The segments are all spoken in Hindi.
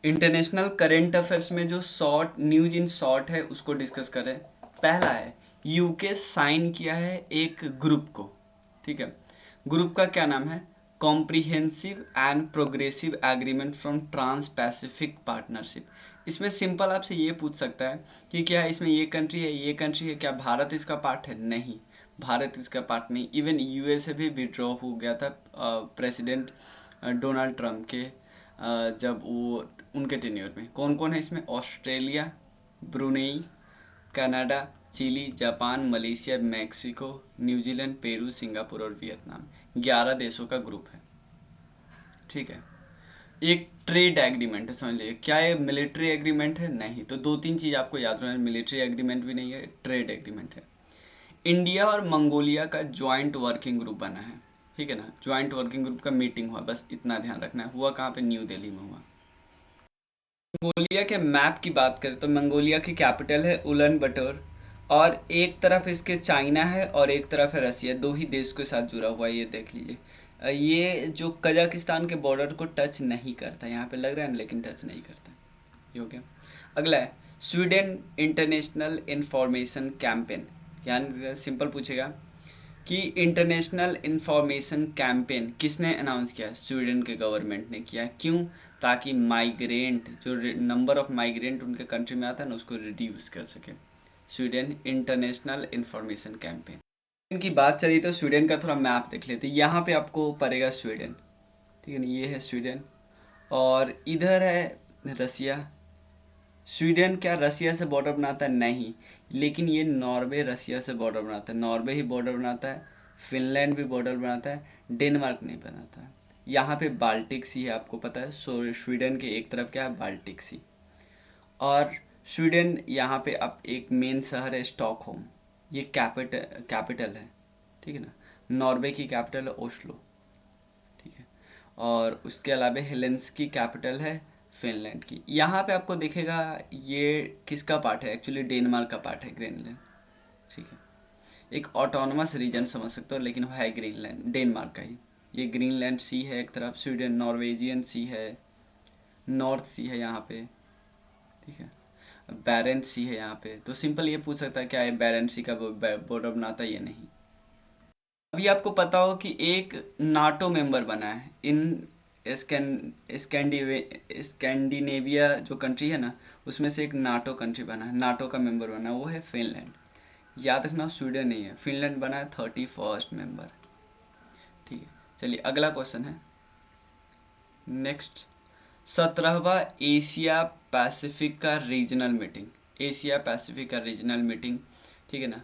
इंटरनेशनल करंट अफेयर्स में जो शॉर्ट न्यूज इन शॉर्ट है उसको डिस्कस करें। पहला है, यूके साइन किया है एक ग्रुप को। ठीक है, ग्रुप का क्या नाम है? Comprehensive and progressive agreement from trans Pacific partnership. इसमें सिंपल आपसे ये पूछ सकता है कि क्या इसमें ये कंट्री है, ये कंट्री है, क्या भारत इसका पार्ट है? नहीं, भारत इसका पार्ट नहीं। इवन यूएसए भी विड्रॉ हो गया था प्रेसिडेंट डोनाल्ड ट्रंप के जब वो उनके टेन्योर में। कौन कौन है इसमें? Australia, Brunei, Canada, Chile, Japan, Malaysia, Mexico, New Zealand, Peru, Singapore और वियतनाम। 11 देशों का ग्रुप है। ठीक है, एक ट्रेड एग्रीमेंट है, समझ लीजिए। क्या ये मिलिट्री एग्रीमेंट है? नहीं। तो दो तीन चीज़ आपको याद रखना, मिलिट्री एग्रीमेंट भी नहीं है, ट्रेड एग्रीमेंट है। इंडिया और मंगोलिया का ज्वाइंट वर्किंग ग्रुप बना है। ठीक है ना, ज्वाइंट वर्किंग ग्रुप का मीटिंग हुआ, बस इतना ध्यान रखना है। हुआ कहाँ पे? न्यू दिल्ली में हुआ। मंगोलिया के मैप की बात करें तो मंगोलिया की कैपिटल है उलन बटोर, और एक तरफ इसके चाइना है और एक तरफ है रसिया। दो ही देश के साथ जुड़ा हुआ है, ये देख लीजिए। ये जो कजाकिस्तान के बॉर्डर को टच नहीं करता, यहाँ पे लग रहा है ना, लेकिन टच नहीं करता। ये हो गया। अगला है स्वीडन इंटरनेशनल इंफॉर्मेशन कैंपेन। क्या सिंपल पूछेगा कि इंटरनेशनल इंफॉर्मेशन कैंपेन किसने अनाउंस किया? स्वीडन के गवर्नमेंट ने किया। क्यों? ताकि माइग्रेंट, जो नंबर ऑफ माइग्रेंट उनके कंट्री में आता है ना, उसको रिड्यूस कर सके। Sweden international information campaign. इनकी बात चली तो स्वीडन का थोड़ा मैप देख लेते हैं। यहाँ पे आपको पड़ेगा स्वीडन। ठीक है ना, ये है स्वीडन और इधर है रसिया। स्वीडन क्या रसिया से बॉर्डर बनाता है? नहीं, लेकिन ये नॉर्वे रसिया से बॉर्डर बनाता है। नॉर्वे ही बॉर्डर बनाता है, फिनलैंड भी बॉर्डर बनाता है, डेनमार्क नहीं बनाता है। यहाँ पे बाल्टिक सी है, आपको पता है। सो स्वीडन के एक तरफ क्या है? बाल्टिक सी। और स्वीडन यहाँ पे अब एक मेन शहर है स्टॉकहोम, ये कैपिटल है। ठीक है ना, नॉर्वे की कैपिटल है ओस्लो। ठीक है, और उसके अलावा हेलेंसकी कैपिटल है फिनलैंड की। यहाँ पे आपको दिखेगा ये किसका पार्ट है? एक्चुअली डेनमार्क का पार्ट है, ग्रीनलैंड। ठीक है, एक ऑटोनमस रीजन समझ सकते हो, लेकिन वो है ग्रीनलैंड, डेनमार्क का ही। ये ग्रीनलैंड सी है एक तरफ, स्वीडन नॉर्वेजियन सी है, नॉर्थ सी है यहाँ पे। ठीक है, बैरेंट सी है यहाँ पे। तो सिंपल ये पूछ सकता है क्या ये बैरेंट सी का बॉर्डर बनाता है? ये नहीं। अभी आपको पता हो कि एक नाटो मेंबर बना है इन स्कैंडिनेविया जो कंट्री है ना, उसमें से एक नाटो कंट्री बना है, नाटो का मेंबर बना है, वो है फिनलैंड। याद रखना, स्वीडन नहीं है, फिनलैंड बना है 31st मेंबर। ठीक है, चलिए अगला क्वेश्चन है नेक्स्ट। 17वां एशिया पैसिफिक का रीजनल मीटिंग, एशिया पैसिफिक का रीजनल मीटिंग। ठीक है ना,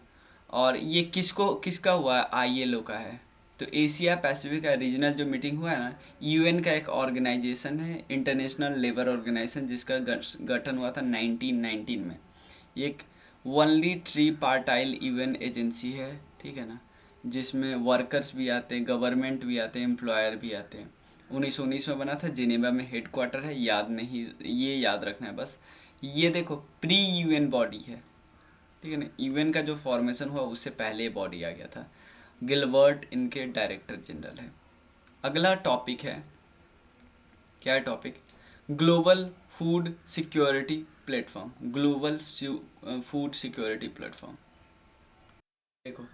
और ये किसका हुआ है? ILO का है। तो एशिया पैसिफिक का रीजनल जो मीटिंग हुआ है ना, UN का एक ऑर्गेनाइजेशन है, इंटरनेशनल लेबर ऑर्गेनाइजेशन, जिसका गठन हुआ था 1919 में। ये एक ओनली ट्री पार्टाइल UN एजेंसी है। ठीक है ना, जिसमें वर्कर्स भी आते हैं, गवर्नमेंट भी आते हैं, एम्प्लॉयर भी आते हैं। 1919 में बना था, जिनेवा में हेड क्वार्टर है। याद नहीं, ये याद रखना है बस। ये देखो प्री UN बॉडी है। ठीक है ना, UN का जो फॉर्मेशन हुआ उससे पहले बॉडी आ गया था। गिलबर्ट इनके डायरेक्टर जनरल है। अगला टॉपिक है, क्या है topic? Global food security platform. Global food security platform. देखो,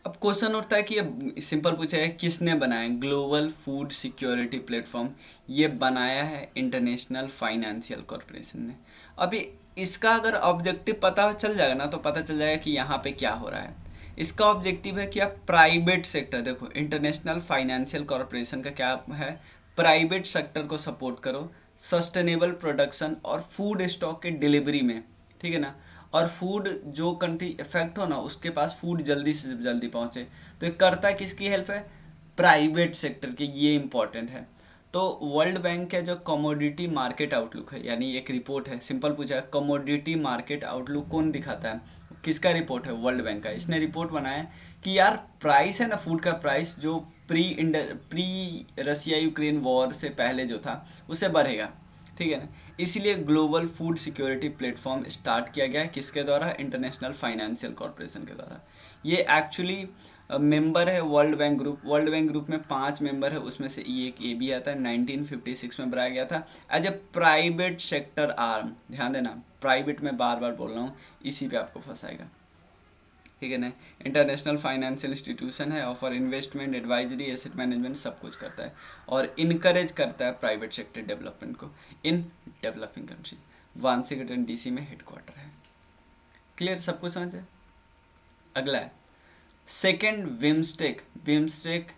अब क्वेश्चन उठता है कि ये सिंपल पूछा है किसने बनाया ग्लोबल फूड सिक्योरिटी प्लेटफॉर्म? ये बनाया है इंटरनेशनल फाइनेंशियल कॉरपोरेशन ने। अभी इसका अगर ऑब्जेक्टिव पता चल जाएगा ना, तो पता चल जाएगा कि यहाँ पे क्या हो रहा है। इसका ऑब्जेक्टिव है कि आप प्राइवेट सेक्टर, देखो इंटरनेशनल फाइनेंशियल कॉरपोरेशन का क्या है? प्राइवेट सेक्टर को सपोर्ट करो सस्टेनेबल प्रोडक्शन और फूड स्टॉक के डिलीवरी में। ठीक है ना, और फूड जो कंट्री इफेक्ट हो ना, उसके पास फूड जल्दी से जल्दी पहुंचे। तो ये करता किसकी हेल्प है? प्राइवेट सेक्टर की। ये इंपॉर्टेंट है। तो वर्ल्ड बैंक का जो कमोडिटी मार्केट आउटलुक है, यानी एक रिपोर्ट है, सिंपल पूछा है कमोडिटी मार्केट आउटलुक कौन दिखाता है? किसका रिपोर्ट है? वर्ल्ड बैंक का। इसने रिपोर्ट बनाया कि यार प्राइस है ना, फूड का प्राइस जो प्री रसिया यूक्रेन वॉर से पहले जो था उससे बढ़ेगा। ठीक है ना, इसलिए global food security platform start किया गया है, किसके द्वारा? इंटरनेशनल फाइनेंशियल कॉरपोरेशन के द्वारा। ये एक्चुअली मेंबर है world bank group. World bank group में 5 मेंबर है, उसमें से एक ये भी आता है। 1956 में बनाया गया था as a private sector arm. ध्यान देना, प्राइवेट में बार बार बोल रहा हूँ, इसी पे आपको फंसाएगा, ठीक है ना। इंटरनेशनल फाइनेंशियल इंस्टीट्यूशन है, offer investment, advisory, asset management सब कुछ करता है और इनकरेज करता है प्राइवेट सेक्टर डेवलपमेंट को in developing country. Washington DC में हेडक्वार्टर है। क्लियर, सब कुछ समझ है। अगला है सेकेंड बिम्स्टेक। बिम्स्टेक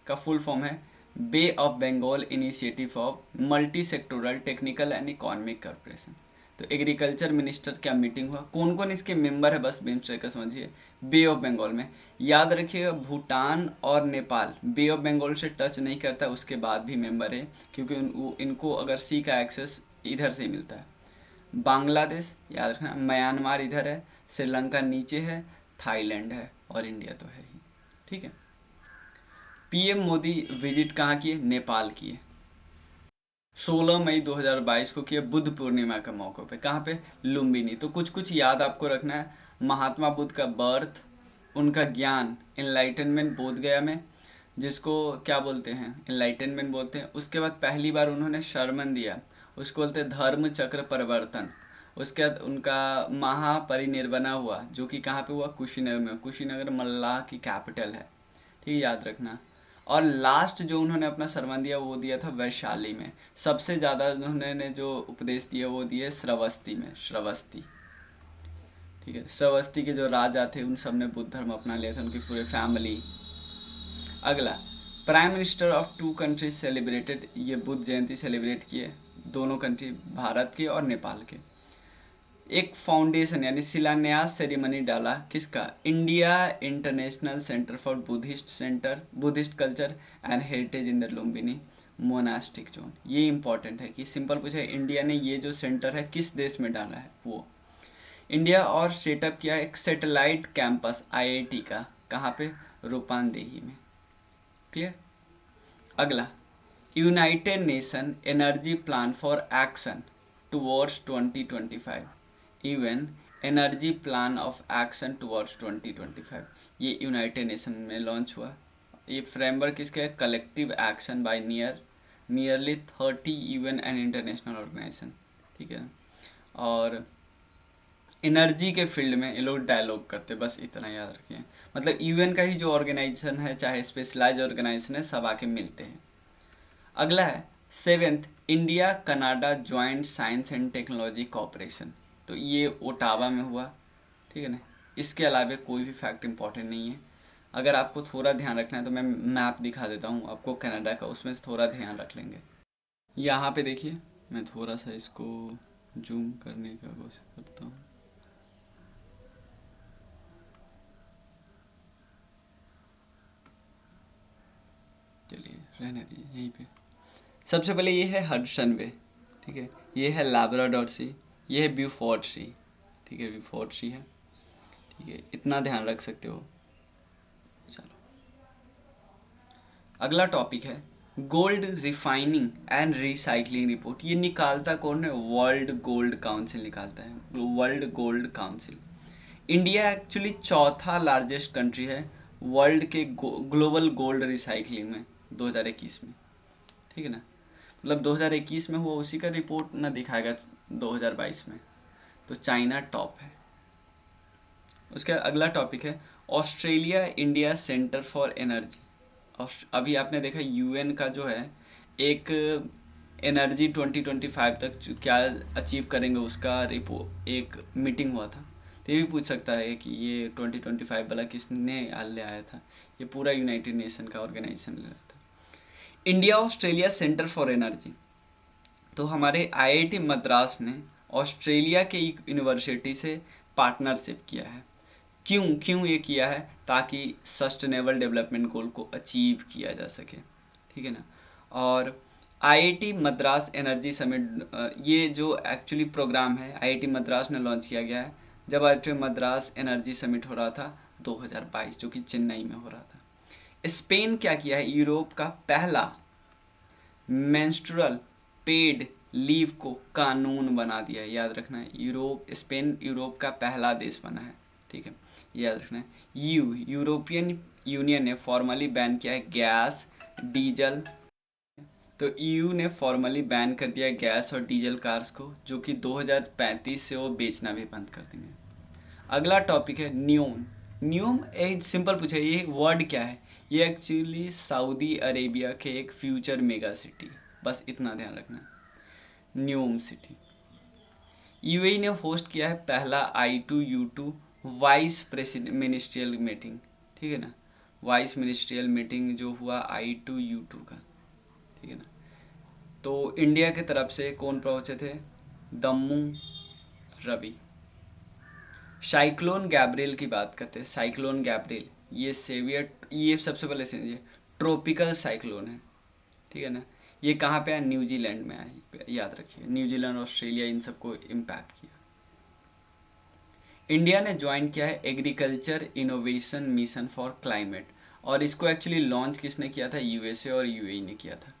का फुल फॉर्म है Bay of Bengal initiative of multi sectoral technical and economic corporation. तो एग्रीकल्चर मिनिस्टर क्या मीटिंग हुआ, कौन कौन इसके मेंबर है, बस बिम्स्टेक का समझिए। बे ऑफ बंगाल में याद रखिएगा, भूटान और नेपाल बे ऑफ बंगाल से टच नहीं करता, उसके बाद भी मेंबर है, क्योंकि इनको अगर सी का एक्सेस इधर से मिलता है। बांग्लादेश याद रखना, म्यांमार इधर है, श्रीलंका नीचे है, थाईलैंड है और इंडिया तो है ही, ठीक है। पीएम मोदी विजिट कहाँ किए, नेपाल किए। 16 मई 2022 को किए, बुद्ध पूर्णिमा के मौके पे। कहाँ पे, लुम्बिनी। तो कुछ कुछ याद आपको रखना है। महात्मा बुद्ध का बर्थ, उनका ज्ञान, एनलाइटनमेंट बोध गया में, जिसको क्या बोलते हैं, एनलाइटनमेंट बोलते हैं। उसके बाद पहली बार उन्होंने शर्मन दिया, उसको बोलते हैं धर्म चक्र परिवर्तन। उसके बाद उनका महापरिनिर्वाण हुआ, जो कि कहाँ पे हुआ, कुशीनगर में। कुशीनगर मल्लाह की कैपिटल है, ठीक है, याद रखना। और लास्ट जो उन्होंने अपना सरमन दिया वो दिया था वैशाली में। सबसे ज़्यादा उन्होंने जो उपदेश दिया वो दिए श्रावस्ती में, श्रावस्ती, ठीक है। श्रावस्ती के जो राजा थे उन सब ने बुद्ध धर्म अपना लिया था, उनकी पूरे फैमिली। अगला, prime minister of two countries celebrated, ये बुद्ध जयंती सेलिब्रेट किए दोनों कंट्री, भारत के और नेपाल के। एक फाउंडेशन यानी शिलान्यास सेरेमनी डाला, किसका, India international centre for Buddhist culture and heritage in the Lumbini monastic zone. ये इंपॉर्टेंट है कि सिंपल पूछा है, इंडिया ने ये जो सेंटर है किस देश में डाला है, वो इंडिया। और सेटअप किया एक सैटेलाइट कैंपस आईआईटी का, कहाँ पे, रूपानदेही में। क्लियर। अगला, United nation energy plan for action towards 2025, even energy plan of action towards 2025, ये यूनाइटेड नेशन में लॉन्च हुआ। ये फ्रेमवर्क किसका है, collective action by nearly 30 UN and international organisation, ठीक है। और एनर्जी के फील्ड में ये लोग डायलॉग करते, बस इतना याद रखिए। मतलब यूएन का ही जो ऑर्गेनाइजेशन है, चाहे स्पेशलाइज ऑर्गेनाइजेशन है, सब आके मिलते हैं। अगला है seventh, India Canada joint science and technology cooperation. तो ये ओटावा में हुआ, ठीक है ना। इसके अलावा कोई भी फैक्ट इंपॉर्टेंट नहीं है। अगर आपको थोड़ा ध्यान रखना है तो मैं मैप दिखा देता हूँ आपको कनाडा का, उसमें से थोड़ा ध्यान रख लेंगे। यहाँ पे देखिए, मैं थोड़ा सा इसको जूम करने का कोशिश करता हूँ। चलिए रहने दीजिए यहीं पे। सबसे पहले ये है हडसन वे, ठीक है। ये है लैब्राडोर सी, ये है ब्यूफोर्ट सी, ठीक है, ब्यूफोर्ट सी है, ठीक है, इतना ध्यान रख सकते हो। चलो अगला टॉपिक है gold refining and recycling report. ये निकालता कौन है, वर्ल्ड गोल्ड काउंसिल निकालता है, world gold council. India actually चौथा लार्जेस्ट कंट्री है वर्ल्ड के ग्लोबल गोल्ड रिसाइकलिंग में 2021 में, ठीक है ना। मतलब 2021 में हुआ, उसी का रिपोर्ट ना दिखाएगा 2022 में, तो चाइना टॉप है। उसका अगला टॉपिक है Australia India centre for energy. अभी आपने देखा यूएन का जो है एक एनर्जी 2025 तक क्या अचीव करेंगे उसका रिपोर्ट, एक मीटिंग हुआ था। तो ये भी पूछ सकता है कि ये 2025 वाला किसने ले आया था, ये पूरा यूनाइटेड नेशन का ऑर्गेनाइजेशन ले रहा था। India Australia centre for energy, तो हमारे आईआईटी मद्रास ने ऑस्ट्रेलिया के एक यूनिवर्सिटी से पार्टनरशिप किया है। क्यों ये किया है, ताकि सस्टेनेबल डेवलपमेंट गोल को अचीव किया जा सके, ठीक है ना। और आईआईटी मद्रास एनर्जी समिट, ये जो एक्चुअली प्रोग्राम है आईआईटी मद्रास ने लॉन्च किया गया है जब आईआईटी मद्रास एनर्जी समिट हो रहा था 2022, जो कि चेन्नई में हो रहा था। स्पेन क्या किया है, यूरोप का पहला मेंस्ट्रुअल पेड लीव को कानून बना दिया है। याद रखना है, स्पेन यूरोप का पहला देश बना है ठीक है, याद रखना है। यूरोपियन यूनियन ने फॉर्मली बैन किया है गैस, डीजल। तो ईयू ने फॉर्मली बैन कर दिया गैस और डीजल कार्स को, जो कि 2035 से वो बेचना भी बंद कर देंगे। अगला टॉपिक है न्यूम। न्यूम एक सिंपल पूछा, ये वर्ड क्या है? ये एक्चुअली सऊदी अरेबिया के एक फ्यूचर मेगा सिटी, बस इतना ध्यान रखना। न्यूम सिटी। यूएई ने होस्ट किया है पहला I2U2 vice president ministerial meeting, ठीक है ना, वाइस मिनिस्ट्रियल मीटिंग जो हुआ I2U2 का, ठीक है ना। तो इंडिया की तरफ से कौन पहुंचे थे? दम्मू रवि। साइक्लोन गैब्रियल की बात करते हैं। साइक्लोन गैब्रियल ये सेवियर, ये सबसे पहले से ये ट्रॉपिकल साइक्लोन है, ठीक है ना। ये कहाँ पे है? न्यूजीलैंड में है, याद रखिए। न्यूजीलैंड, ऑस्ट्रेलिया, इन सबको इम्पैक्ट किया। इंडिया ने ज्वाइन किया है agriculture innovation mission for climate, और इसको एक्चुअली लॉन्च किसने किया था? यूएसए और यूएई ने किया था,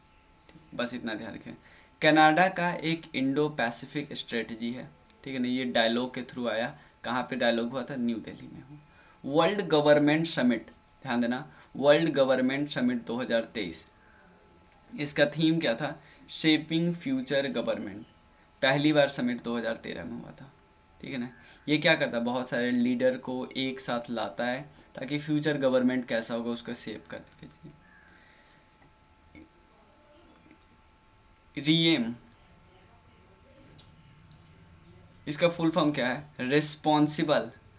बस इतना ध्यान रखें। कनाडा का एक इंडो पैसिफिक स्ट्रेटजी है, ठीक है ना, ये डायलॉग के थ्रू आया। कहाँ पे डायलॉग हुआ था? न्यू दिल्ली में हुआ। वर्ल्ड गवर्नमेंट समिट, ध्यान देना, वर्ल्ड गवर्नमेंट समिट 2023, इसका थीम क्या था? Shaping future government. पहली बार समिट 2013 में हुआ था, ठीक है ना। ये क्या करता है? बहुत सारे लीडर को एक साथ लाता है ताकि फ्यूचर गवर्नमेंट कैसा होगा उसको शेप करने के लिए। रिएम, इसका फुल फॉर्म क्या है?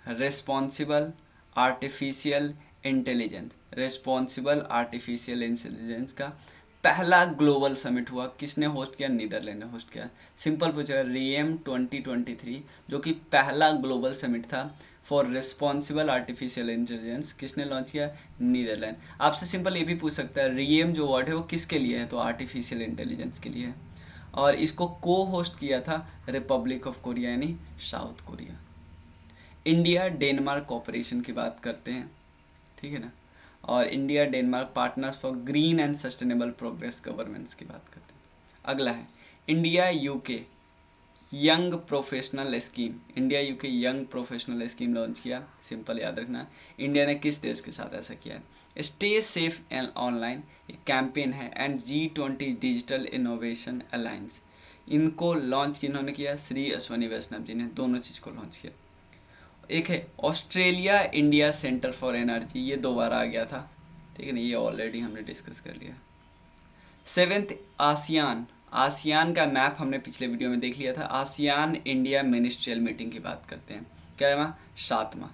Responsible artificial intelligence. Responsible artificial intelligence का पहला ग्लोबल समिट हुआ। किसने होस्ट किया? नीदरलैंड ने होस्ट किया। सिंपल पूछा, रिएम 2023 जो कि पहला ग्लोबल समिट था फॉर रिस्पॉन्सिबल आर्टिफिशियल इंटेलिजेंस, किसने लॉन्च किया? नीदरलैंड। आपसे सिंपल ये भी पूछ सकता है, रिएम जो वर्ड है वो किसके लिए है? तो आर्टिफिशियल इंटेलिजेंस के लिए है। और इसको को होस्ट किया था रिपब्लिक ऑफ कोरिया, यानी South Korea. India Denmark cooperation की बात करते हैं, ठीक है ना। और India Denmark partners for green and sustainable progress governance की बात करते हैं। अगला है India UK young professional scheme. India UK young professional scheme launch किया। सिंपल याद रखना, इंडिया ने किस देश के साथ ऐसा किया है? स्टे सेफ एंड ऑनलाइन एक कैंपेन है, and G20 digital innovation alliance, इनको लॉन्च किन्होंने किया? श्री अश्वनी वैष्णव जी ने दोनों चीज़ को लॉन्च किया। एक है Australia India centre for energy, ये दोबारा आ गया था, ठीक है ना, ये ऑलरेडी हमने डिस्कस कर लिया। 7th ASEAN. आसियान का मैप हमने पिछले वीडियो में देख लिया था। आसियान इंडिया मिनिस्ट्रियल मीटिंग की बात करते हैं, क्या है? 7वां।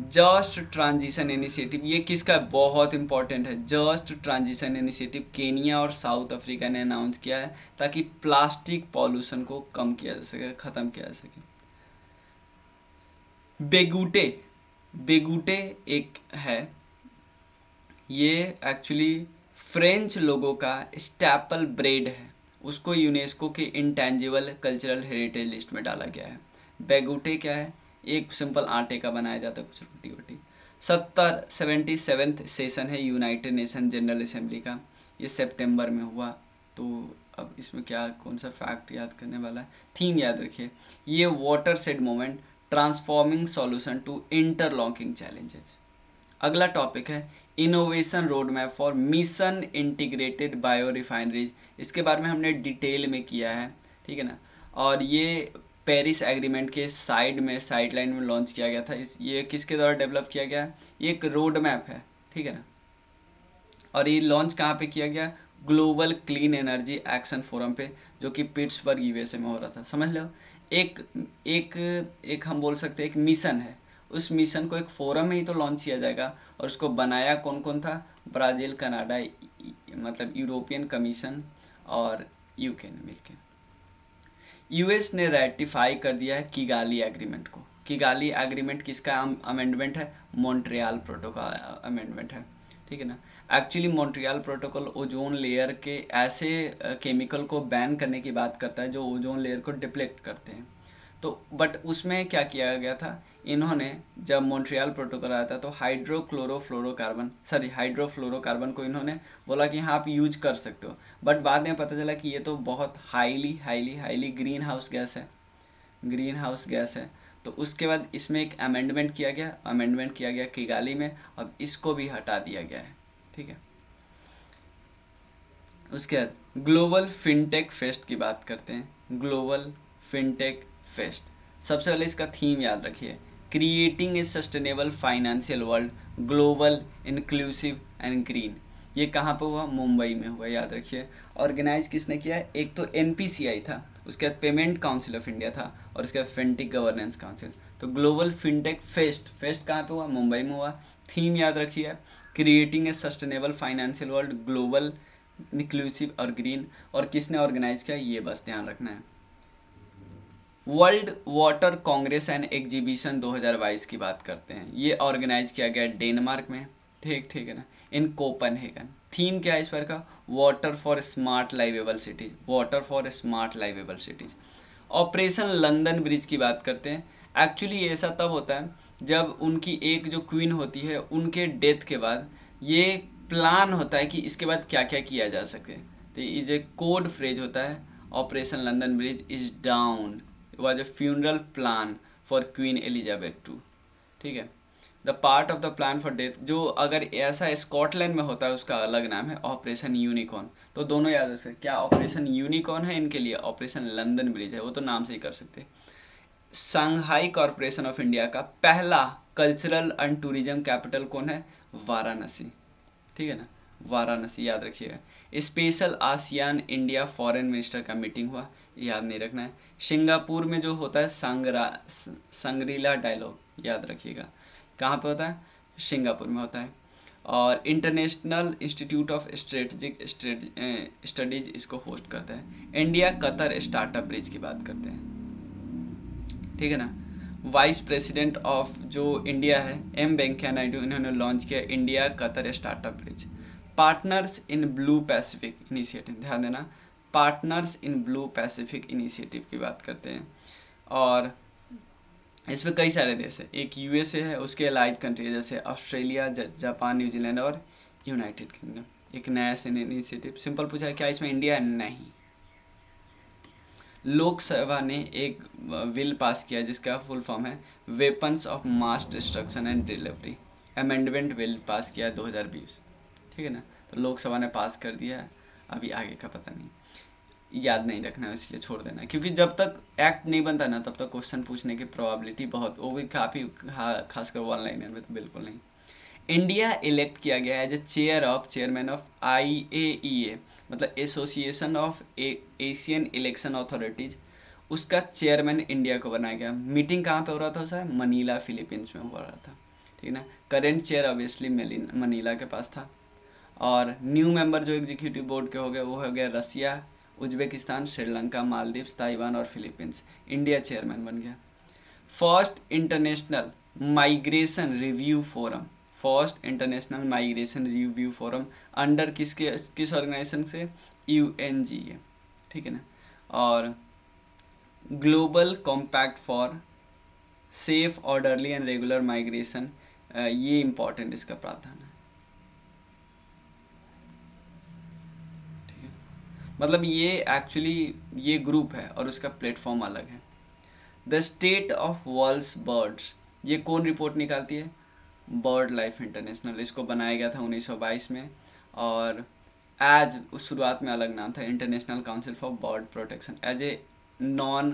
जस्ट ट्रांजिशन इनिशिएटिव, ये किसका? बहुत इंपॉर्टेंट है। जस्ट ट्रांजिशन इनिशिएटिव केनिया और साउथ अफ्रीका ने अनाउंस किया है ताकि प्लास्टिक पॉल्यूशन को कम किया जा सके, खत्म किया जा सके। बेगूटे, बेगूटे एक है, ये एक्चुअली फ्रेंच लोगों का स्टैपल ब्रेड है, उसको यूनेस्को के इंटेंजिबल कल्चरल हेरिटेज लिस्ट में डाला गया है। बेगूटे क्या है? एक सिंपल आटे का बनाया जाता है, कुछ रोटी वोटी। 77th सेशन है यूनाइटेड नेशन जनरल असेंबली का, ये सितंबर में हुआ। तो अब इसमें क्या, कौन सा फैक्ट याद करने वाला है? थीम याद रखिए, ये watershed moment transforming solution to interlocking challenges. अगला टॉपिक है innovation road map for mission integrated biorefineries, इसके बारे में हमने डिटेल में किया है, ठीक है ना। और ये पेरिस एग्रीमेंट के साइड लाइन में लॉन्च किया गया था। ये किसके द्वारा डेवलप किया गया? ये एक रोड मैप है, ठीक है ना। और ये लॉन्च कहाँ पे किया गया? Global clean energy action forum पे, जो कि पिट्सबर्ग यूएसए में हो रहा था। समझ लो, एक एक एक हम बोल सकते हैं एक मिशन है, उस मिशन को एक फोरम में ही तो लॉन्च किया जाएगा। और उसको बनाया कौन कौन था? ब्राज़ील, कनाडा, मतलब यूरोपियन कमीशन और यूके ने मिलकर। यूएस ने रेटिफाई कर दिया है किगाली एग्रीमेंट को। किगाली एग्रीमेंट किसका अमेंडमेंट है? मॉन्ट्रियल प्रोटोकॉल अमेंडमेंट है, ठीक है ना। Actually Montreal protocol ozone layer के ऐसे केमिकल को बैन करने की बात करता है जो ओजोन लेयर को डिप्लेक्ट करते हैं। तो बट उसमें क्या किया गया था, इन्होंने जब मॉन्ट्रियल प्रोटोकॉल आया था तो हाइड्रोफ्लोरोकार्बन को इन्होंने बोला कि हाँ आप यूज कर सकते हो। बट बाद में पता चला कि ये तो बहुत हाईली ग्रीन हाउस गैस है, तो उसके बाद इसमें एक अमेंडमेंट किया गया किगाली में, अब इसको भी हटा दिया गया है, ठीक है। उसके बाद ग्लोबल फिनटेक फेस्ट की बात करते हैं। ग्लोबल फिनटेक फेस्ट, सबसे पहले इसका थीम याद रखिए, creating a sustainable financial world, global, inclusive and green. ये कहाँ पे हुआ? मुंबई में हुआ, याद रखिए। ऑर्गेनाइज किसने किया है? एक तो एनपीसीआई था, उसके बाद पेमेंट काउंसिल ऑफ इंडिया था, और उसके बाद फिनटेक गवर्नेंस काउंसिल। तो ग्लोबल फिनटेक फेस्ट कहाँ पे हुआ? मुंबई में हुआ। थीम याद रखिए, creating a sustainable financial world, global, inclusive और ग्रीन। और किसने ऑर्गेनाइज किया, ये बस ध्यान रखना है। World water Congress and exhibition 2022 की बात करते हैं, ये ऑर्गेनाइज किया गया डेनमार्क में, ठीक है ना, इन कोपनहेगन। थीम क्या है इस बार का? Water for smart liveable cities, water for smart liveable cities. Operation London Bridge की बात करते हैं। एक्चुअली ऐसा तब होता है जब उनकी एक जो क्वीन होती है, उनके डेथ के बाद ये प्लान होता है कि इसके बाद क्या क्या किया जा सके। तो ये एक कोड फ्रेज होता है, operation London bridge is down was a funeral plan for queen Elizabeth two, ठीक है। The part of the plan for death, जो अगर ऐसा स्कॉटलैंड में होता है उसका अलग नाम है ऑपरेशन यूनिकॉर्न। तो दोनों याद रख सकते, क्या ऑपरेशन यूनिकॉर्न है इनके लिए, ऑपरेशन लंदन ब्रिज है, वो तो नाम से ही कर सकते। शंघाई कॉरपोरेशन ऑफ इंडिया का पहला कल्चरल एंड टूरिज्म कैपिटल कौन है? वाराणसी, ठीक है ना, वाराणसी याद रखिएगा। Special ASEAN India foreign minister का मीटिंग हुआ, याद नहीं रखना है। सिंगापुर में जो होता है सांग्रीला डायलॉग, याद रखिएगा, कहाँ पे होता है? सिंगापुर में होता है। और international institute of strategic studies इसको होस्ट करता है। इंडिया कतर स्टार्टअप ब्रिज की बात करते हैं, ठीक है ना। वाइस प्रेसिडेंट ऑफ जो इंडिया है एम वेंकैया नायडू, इन्होंने लॉन्च किया India Qatar startup bridge. Partners in blue Pacific initiative, ध्यान देना, partners in blue Pacific initiative की बात करते हैं। और इसमें कई सारे देश है, एक यूएसए है, उसके अलाइड कंट्री जैसे ऑस्ट्रेलिया, जापान, न्यूजीलैंड और यूनाइटेड किंगडम। एक नया इनिशिएटिव, सिंपल पूछा है क्या इसमें इंडिया है? नहीं। लोकसभा ने एक बिल पास किया जिसका फुल फॉर्म है weapons of mass destruction and delivery, amendment bill pass किया 2020, ठीक है ना। तो लोकसभा ने पास कर दिया, अभी आगे का पता नहीं, याद नहीं रखना है इसलिए छोड़ देना, क्योंकि जब तक एक्ट नहीं बनता ना तब तक क्वेश्चन पूछने की प्रोबेबिलिटी बहुत, वो भी काफ़ी खासकर ऑनलाइन में तो बिल्कुल नहीं। इंडिया इलेक्ट किया गया as a chairman of IAEA, मतलब association of Asian election authorities, उसका चेयरमैन इंडिया को बनाया गया। मीटिंग कहाँ पे हो रहा था सर? मनीला, फिलीपींस में हो रहा था, ठीक है ना। करेंट चेयर ऑब्वियसली मनीला के पास था। और न्यू मेंबर जो एग्जीक्यूटिव बोर्ड के हो गए वो हो गया रसिया, उज्बेकिस्तान, श्रीलंका, मालदीव्स, ताइवान और फिलीपींस। इंडिया चेयरमैन बन गया। First international migration review forum, first international migration review forum under किस ऑर्गेनाइजेशन से? UNGA, ठीक है ना। और global compact for safe orderly and regular migration, ये इंपॉर्टेंट इसका प्रावधान है, ठीक है। मतलब ये एक्चुअली ये ग्रुप है और उसका प्लेटफॉर्म अलग है। The state of world's birds, ये कौन रिपोर्ट निकालती है? बर्ड लाइफ इंटरनेशनल, इसको बनाया गया था 1922 में। और एज उस शुरुआत में अलग नाम था, international council for bird protection, as a non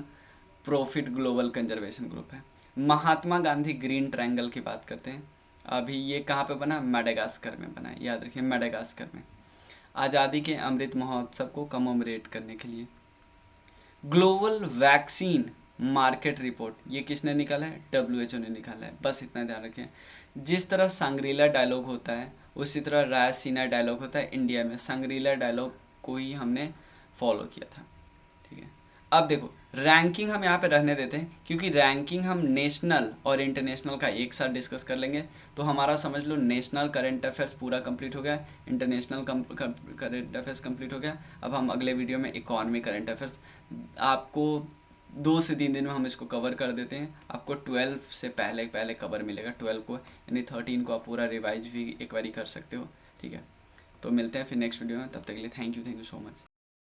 profit global conservation group है। महात्मा गांधी ग्रीन ट्रायंगल की बात करते हैं, अभी ये कहाँ पे बना? मेडागास्कर में बना है, याद रखिए मेडागास्कर में, आज़ादी के अमृत महोत्सव को कमोमरेट करने के लिए। ग्लोबल वैक्सीन मार्केट रिपोर्ट, ये किसने निकाला है? WHO ने निकाला है, बस इतना ध्यान रखें। जिस तरह सांग्रीला डायलॉग होता है उसी तरह रायसीना डायलॉग होता है इंडिया में, सांग्रीला डायलॉग को ही हमने फॉलो किया था, ठीक है। अब देखो रैंकिंग हम यहाँ पे रहने देते हैं, क्योंकि रैंकिंग हम नेशनल और इंटरनेशनल का एक साथ डिस्कस कर लेंगे। तो हमारा समझ लो नेशनल करंट अफेयर्स पूरा कंप्लीट हो गया, इंटरनेशनल करंट अफेयर्स कंप्लीट हो गया। अब हम अगले वीडियो में इकॉनमी करंट अफेयर्स, आपको 2 से 3 दिन में हम इसको कवर कर देते हैं। आपको 12 से पहले कवर मिलेगा, 12 को, यानी 13 को आप पूरा रिवाइज भी एक बारी कर सकते हो, ठीक है। तो मिलते हैं फिर नेक्स्ट वीडियो में, तब तक के लिए थैंक यू सो मच।